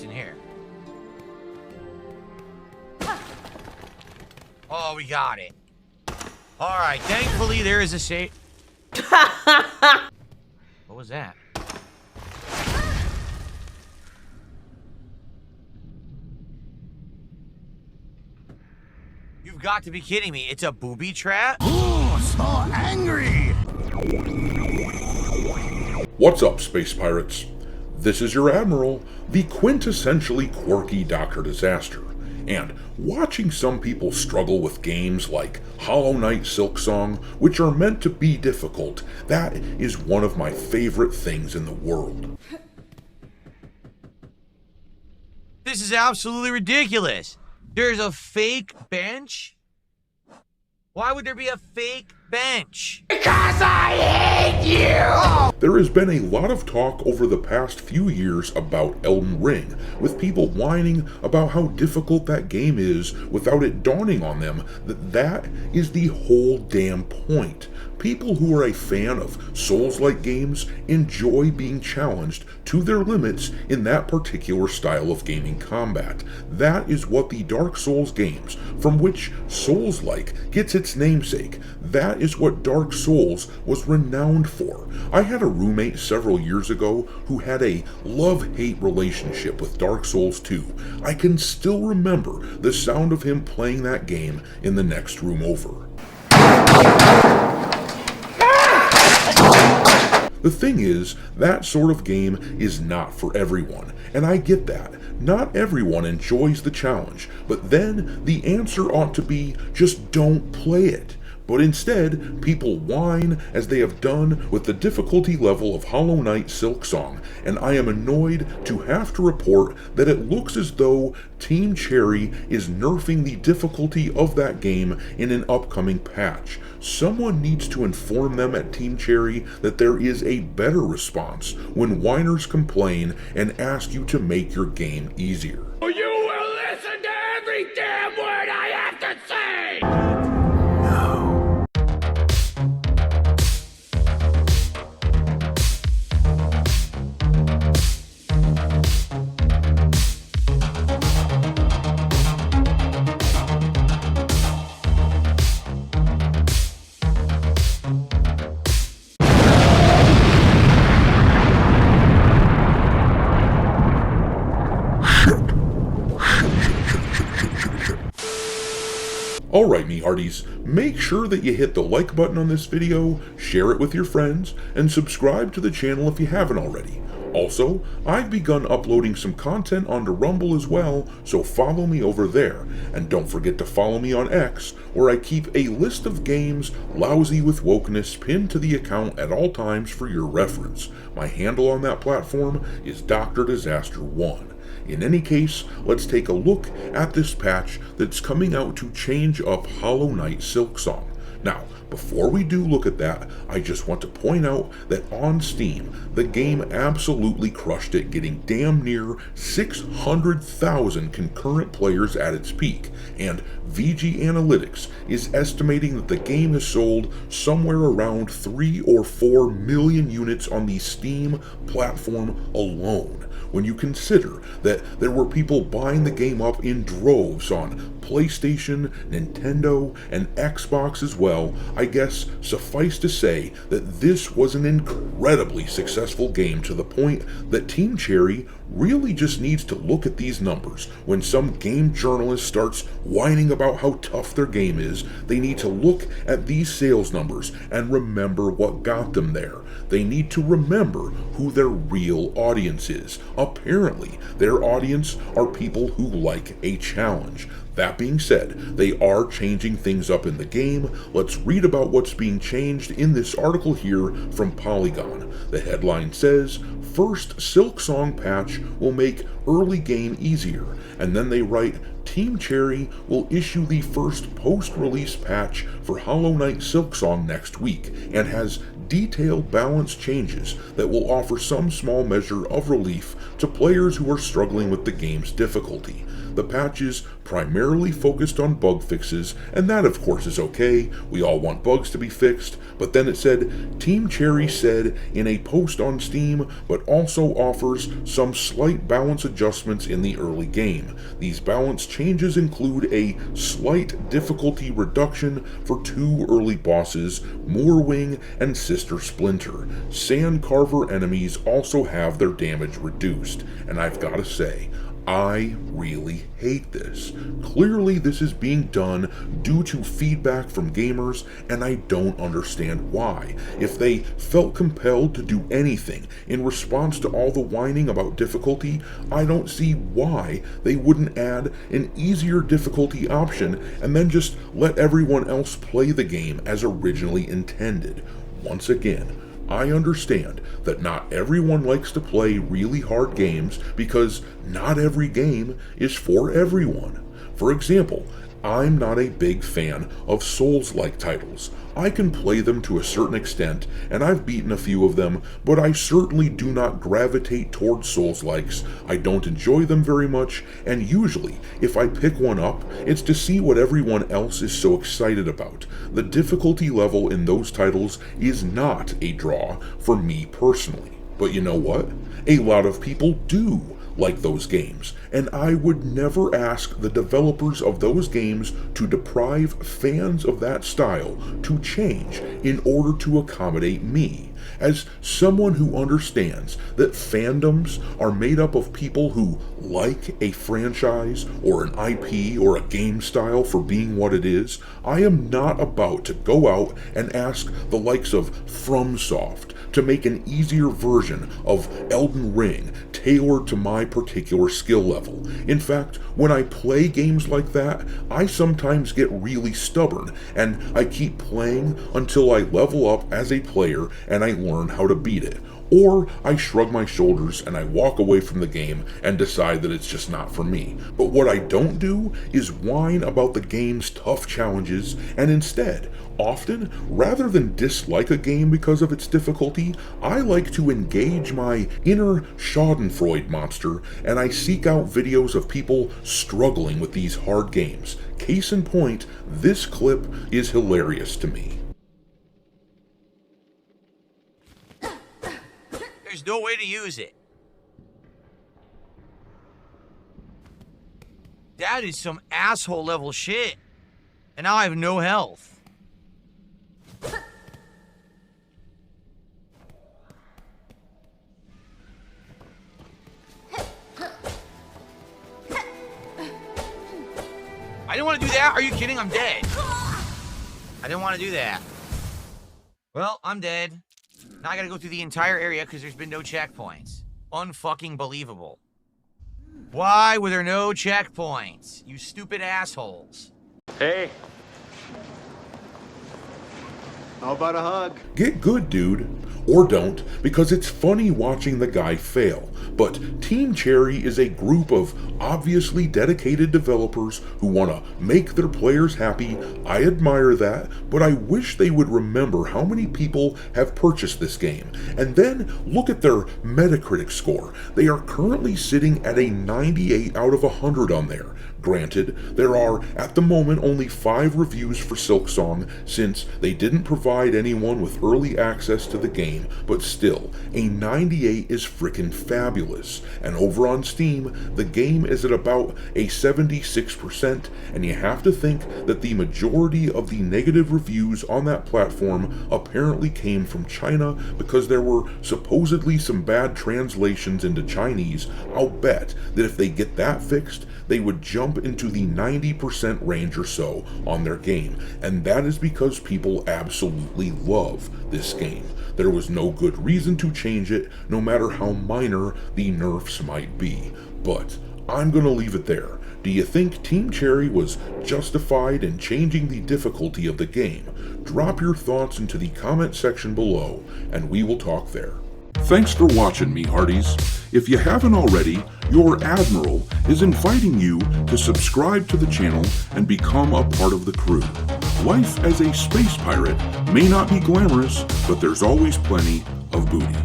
What's in here? Oh, we got it. Alright, thankfully there is a save. What was that? You've got to be kidding me. It's a booby trap? Ooh, so angry! What's up, space pirates? This is your Admiral, the quintessentially quirky Dr. Disaster, and watching some people struggle with games like Hollow Knight Silksong, which are meant to be difficult, that is one of my favorite things in the world. This is absolutely ridiculous. There's a fake bench? Why would there be a fake bench? Because I hate you! There has been a lot of talk over the past few years about Elden Ring, with people whining about how difficult that game is without it dawning on them that that is the whole damn point. People who are a fan of Souls-like games enjoy being challenged to their limits in that particular style of gaming combat. That is what the Dark Souls games, from which Souls-like gets its namesake, that is what Dark Souls was renowned for. I had a roommate several years ago who had a love-hate relationship with Dark Souls 2. I can still remember the sound of him playing that game in the next room over. The thing is, that sort of game is not for everyone, and I get that. Not everyone enjoys the challenge, but then the answer ought to be just don't play it. But instead, people whine as they have done with the difficulty level of Hollow Knight Silksong, and I am annoyed to have to report that it looks as though Team Cherry is nerfing the difficulty of that game in an upcoming patch. Someone needs to inform them at Team Cherry that there is a better response when whiners complain and ask you to make your game easier. You will listen to every damn word I have to say! Alright, me hearties, make sure that you hit the like button on this video, share it with your friends, and subscribe to the channel if you haven't already. Also, I've begun uploading some content onto Rumble as well, so follow me over there. And don't forget to follow me on X, where I keep a list of games lousy with wokeness pinned to the account at all times for your reference. My handle on that platform is Dr. Disaster 1. In any case, let's take a look at this patch that's coming out to change up Hollow Knight Silksong. Now, before we do look at that, I just want to point out that on Steam, the game absolutely crushed it, getting damn near 600,000 concurrent players at its peak, and VG Analytics is estimating that the game has sold somewhere around 3 or 4 million units on the Steam platform alone. When you consider that there were people buying the game up in droves on PlayStation, Nintendo, and Xbox as well, I guess suffice to say that this was an incredibly successful game to the point that Team Cherry really just needs to look at these numbers. When some game journalist starts whining about how tough their game is, they need to look at these sales numbers and remember what got them there. They need to remember who their real audience is. Apparently, their audience are people who like a challenge. That being said, they are changing things up in the game. Let's read about what's being changed in this article here from Polygon. The headline says, "First Silksong patch will make early game easier," and then they write, Team Cherry will issue the first post-release patch for Hollow Knight Silksong next week, and has detailed balance changes that will offer some small measure of relief to players who are struggling with the game's difficulty. the patches primarily focused on bug fixes, and that of course is okay, we all want bugs to be fixed, but then it said, Team Cherry said in a post on Steam, but also offers some slight balance adjustments in the early game. These balance changes include a slight difficulty reduction for 2 early bosses, Moorwing and Sister Splinter. Sandcarver enemies also have their damage reduced, and I've gotta say, I really hate this. Clearly this is being done due to feedback from gamers, and I don't understand why. If they felt compelled to do anything in response to all the whining about difficulty, I don't see why they wouldn't add an easier difficulty option and then just let everyone else play the game as originally intended. Once again, I understand that not everyone likes to play really hard games because not every game is for everyone. For example, I'm not a big fan of Souls-like titles. I can play them to a certain extent, and I've beaten a few of them, but I certainly do not gravitate towards Souls-likes. I don't enjoy them very much, and usually, if I pick one up, it's to see what everyone else is so excited about. The difficulty level in those titles is not a draw for me personally. But you know what? A lot of people do like those games, and I would never ask the developers of those games to deprive fans of that style to change in order to accommodate me. As someone who understands that fandoms are made up of people who like a franchise or an IP or a game style for being what it is, I am not about to go out and ask the likes of FromSoft to make an easier version of Elden Ring tailored to my particular skill level. In fact, when I play games like that, I sometimes get really stubborn, and I keep playing until I level up as a player and I learn how to beat it. Or I shrug my shoulders and I walk away from the game and decide that it's just not for me. But what I don't do is whine about the game's tough challenges, and instead, often, rather than dislike a game because of its difficulty, I like to engage my inner schadenfreude monster, and I seek out videos of people struggling with these hard games. Case in point, this clip is hilarious to me. There's no way to use it. That is some asshole level shit. And now I have no health. I didn't want to do that. Are you kidding? I'm dead. I didn't want to do that. Well, I'm dead. Now I gotta go through the entire area because there's been no checkpoints. Unfucking believable. Why were there no checkpoints? You stupid assholes. Hey. How about a hug? Get good, dude. Or don't, because it's funny watching the guy fail. But Team Cherry is a group of obviously dedicated developers who want to make their players happy. I admire that, but I wish they would remember how many people have purchased this game. And then look at their Metacritic score. They are currently sitting at a 98 out of 100 on there. Granted, there are, at the moment, only 5 reviews for Silksong, since they didn't provide anyone with early access to the game, but still, a 98 is frickin' fabulous. And over on Steam, the game is at about a 76%, and you have to think that the majority of the negative reviews on that platform apparently came from China, because there were supposedly some bad translations into Chinese. I'll bet that if they get that fixed, they would jump into the 90% range or so on their game, and that is because people absolutely love this game. There was no good reason to change it, no matter how minor the nerfs might be. But I'm gonna leave it there. Do you think Team Cherry was justified in changing the difficulty of the game? Drop your thoughts into the comment section below, and we will talk there. Thanks for watching, me hearties. If you haven't already, your Admiral is inviting you to subscribe to the channel and become a part of the crew. Life as a space pirate may not be glamorous, but there's always plenty of booty.